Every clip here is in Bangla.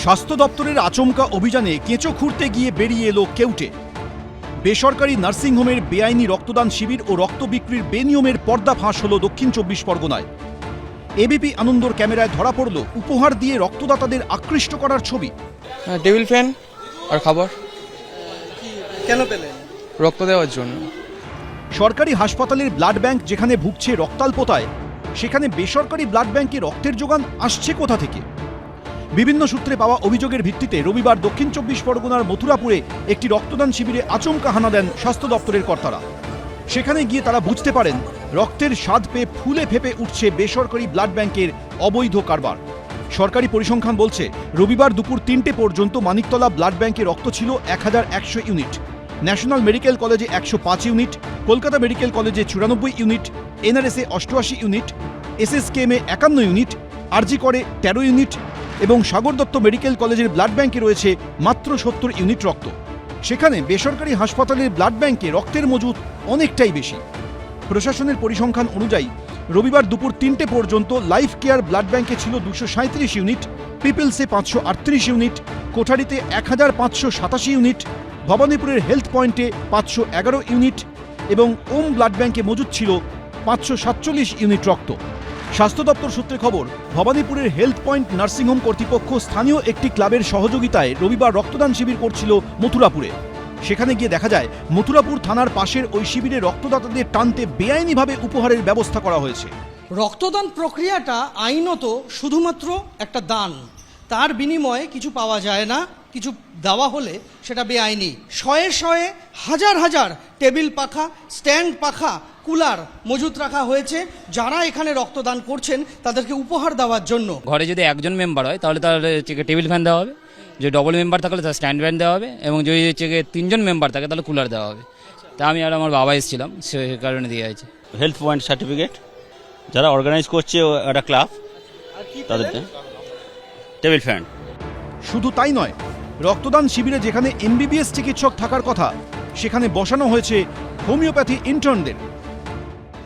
স্বাস্থ্য দপ্তরের আচমকা অভিযানে কেঁচো খুঁড়তে গিয়ে বেরিয়ে এলো কেউটে। বেসরকারি নার্সিংহোমের বেআইনি রক্তদান শিবির ও রক্ত বিক্রির বেনিয়মের পর্দা ফাঁস হল দক্ষিণ ২৪ পরগনায়। এবিপি আনন্দর ক্যামেরায় ধরা পড়ল উপহার দিয়ে রক্তদাতাদের আকৃষ্ট করার ছবি। টেবিল ফ্যান আর খাবার। কেন পেলেন? রক্ত দেওয়ার জন্য। সরকারি হাসপাতালের ব্লাড ব্যাংক যেখানে ভুগছে রক্তাল্পতায়, সেখানে বেসরকারি ব্লাড ব্যাংকে রক্তের যোগান আসছে কোথা থেকে? বিভিন্ন সূত্রে পাওয়া অভিযোগের ভিত্তিতে রবিবার দক্ষিণ ২৪ পরগনার মথুরাপুরে একটি রক্তদান শিবিরে আচমকা হানা দেন স্বাস্থ্য দপ্তরের কর্তারা। সেখানে গিয়ে তারা বুঝতে পারেন রক্তের স্বাদ পেয়ে ফুলে ফেপে উঠছে বেসরকারি ব্লাড ব্যাংকের অবৈধ কারবার। সরকারি পরিসংখ্যান বলছে রবিবার দুপুর ৩টে পর্যন্ত মানিকতলা ব্লাড ব্যাংকে রক্ত ছিল ১১০০ ইউনিট, ন্যাশনাল মেডিকেল কলেজে ১০৫ ইউনিট, কলকাতা মেডিকেল কলেজে ৯৪ ইউনিট, এনআরএসে ৮৮ ইউনিট, এসএসকেএমে ৫১ ইউনিট, আরজি করে ১৩ ইউনিট এবং সাগর দত্ত মেডিকেল কলেজের ব্লাড ব্যাংকে রয়েছে মাত্র ৭০ ইউনিট রক্ত। সেখানে বেসরকারি হাসপাতালের ব্লাড ব্যাংকে রক্তের মজুত অনেকটাই বেশি। প্রশাসনের পরিসংখ্যান অনুযায়ী রবিবার দুপুর ৩টে পর্যন্ত লাইফ কেয়ার ব্লাড ব্যাংকে ছিল ২৩৭ ইউনিট, পিপলসে ৫৩৮ ইউনিট, কোঠারিতে ১৫৮৭ ইউনিট, ভবানীপুরের হেলথ পয়েন্টে ৫১১ ইউনিট এবং ওম ব্লাড ব্যাংকে মজুদ ছিল ৫৪৭ ইউনিট রক্ত। স্বাস্থ্য দপ্তর সূত্রে খবর, ভবানীপুরের হেলথ পয়েন্ট নার্সিংহোম কর্তৃপক্ষ স্থানীয় একটি ক্লাবের সহযোগিতায় রবিবার রক্তদান শিবির করছিল মথুরাপুরে। সেখানে গিয়ে দেখা যায় মথুরাপুর থানার পাশের ওই শিবিরে রক্তদাতাদের টানতে বেআইনিভাবে উপহারের ব্যবস্থা করা হয়েছে। রক্তদান প্রক্রিয়াটা আইনত শুধুমাত্র একটা দান, তার বিনিময়ে কিছু পাওয়া যায় না। কিছু দেওয়া হলে সেটা বেআইনি। শয়ে শয়ে হাজার হাজার টেবিল পাখা, স্ট্যান্ড পাখা, কুলার মজুত রাখা হয়েছে যারা এখানে রক্তদান করছেন তাদেরকে উপহার দেওয়ার জন্য। ঘরে যদি একজন মেম্বার হয় তাহলে টেবিল ফ্যান দেওয়া হবে, যদি ডবল মেম্বার থাকলে তাহলে স্ট্যান্ড ফ্যান দেওয়া হবে এবং যদি তিনজন মেম্বার থাকে তাহলে কুলার দেওয়া হবে। তা আমি আর আমার বাবা এসেছিলাম, সে কারণে দিয়ে আছে। হেলথ পয়েন্ট সার্টিফিকেট যারা অর্গানাইজ করছে একটা ক্লাব, তাদের টেবিল ফ্যান। শুধু তাই নয়, রক্তদান শিবিরে যেখানে এমবিবিএস চিকিৎসক থাকার কথা সেখানে বসানো হয়েছে হোমিওপ্যাথি ইন্টার্নদের।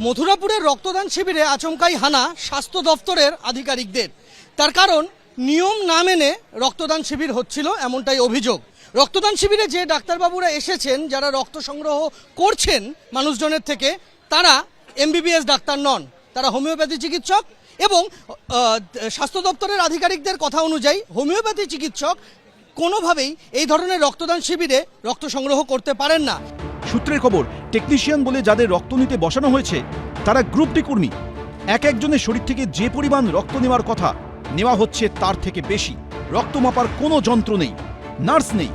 মথুরাপুরের রক্তদান শিবিরে আচমকাই হানা স্বাস্থ্য দপ্তরের আধিকারিকদের। তার কারণ নিয়ম না মেনে রক্তদান শিবির হচ্ছিল, এমনটাই অভিযোগ। রক্তদান শিবিরে যে ডাক্তারবাবুরা এসেছেন, যারা রক্ত সংগ্রহ করছেন মানুষজনের থেকে, তারা এমবিবিএস ডাক্তার নন, তারা হোমিওপ্যাথি চিকিৎসক। এবং স্বাস্থ্য দপ্তরের আধিকারিকদের কথা অনুযায়ী হোমিওপ্যাথি চিকিৎসক কোনোভাবেই এই ধরনের রক্তদান শিবিরে রক্ত সংগ্রহ করতে পারেন না। সূত্রের খবর, টেকনিশিয়ান বলে যাদের রক্ত নিতে বসানো হয়েছে তারা গ্রুপ ডি কর্মী। এক একজনের শরীর থেকে যে পরিমাণ রক্ত নেওয়ার কথা নেওয়া হচ্ছে তার থেকে বেশি। রক্ত মাপার কোনো যন্ত্র নেই, নার্স নেই,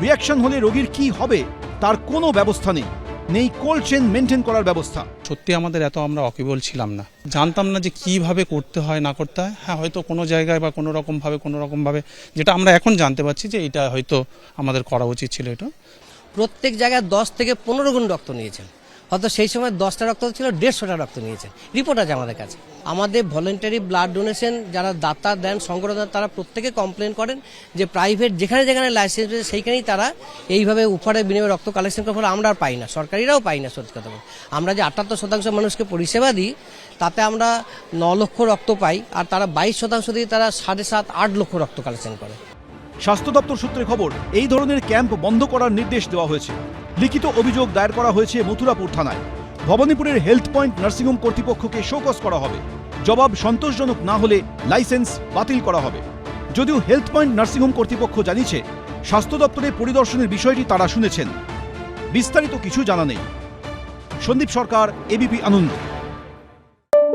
রিয়াকশন হলে রোগীর কি হবে তার কোনো ব্যবস্থা নেই, নেই কোল্ড চেন মেনটেন করার ব্যবস্থা। সত্যি আমাদের এত আমরা অকিবল ছিলাম না, জানতাম না যে কিভাবে করতে হয় না করতে হয়। হ্যাঁ, হয়তো কোনো জায়গায় বা কোনো রকমভাবে যেটা আমরা এখন জানতে পারছি যে এটা হয়তো আমাদের করা উচিত ছিল। এটা প্রত্যেক জায়গায় ১০ থেকে ১৫ গুণ রক্ত নিয়েছেন, হয়তো সেই সময় 10টা রক্ত ছিল, 150টা রক্ত নিয়েছেন। রিপোর্ট আছে আমাদের কাছে। আমাদের ভলেন্টারি ব্লাড ডোনেশন যারা দাতা দেন, সংগ্রহ দেন, তারা প্রত্যেকে কমপ্লেন করেন যে প্রাইভেট যেখানে যেখানে লাইসেন্স রয়েছে সেইখানেই তারা এইভাবে উপহারের বিনিময়ে রক্ত কালেকশন করার ফলে আমরা আর পাই না, সরকারিরাও পাই না। সত্যি কথা বলতে আমরা যে 78% মানুষকে পরিষেবা দিই তাতে আমরা 9 লক্ষ রক্ত পাই, আর তারা 22% দিয়ে তারা 7.5-8 লক্ষ রক্ত কালেকশন করে। স্বাস্থ্য দপ্তর সূত্রে খবর, এই ধরনের ক্যাম্প বন্ধ করার নির্দেশ দেওয়া হয়েছে। লিখিত অভিযোগ দায়ের করা হয়েছে মথুরাপুর থানায়। ভবানীপুরের হেলথ পয়েন্ট নার্সিংহোম কর্তৃপক্ষকে শোকজ করা হবে। জবাব সন্তোষজনক না হলে লাইসেন্স বাতিল করা হবে। যদিও হেলথ পয়েন্ট নার্সিংহোম কর্তৃপক্ষ জানিয়েছে স্বাস্থ্য দপ্তরের পরিদর্শনের বিষয়টি তারা শুনেছেন, বিস্তারিত কিছু জানা নেই। সন্দীপ সরকার, এবিপি আনন্দ।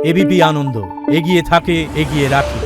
এবিপি আনন্দ, এগিয়ে থাকে, এগিয়ে রাখে।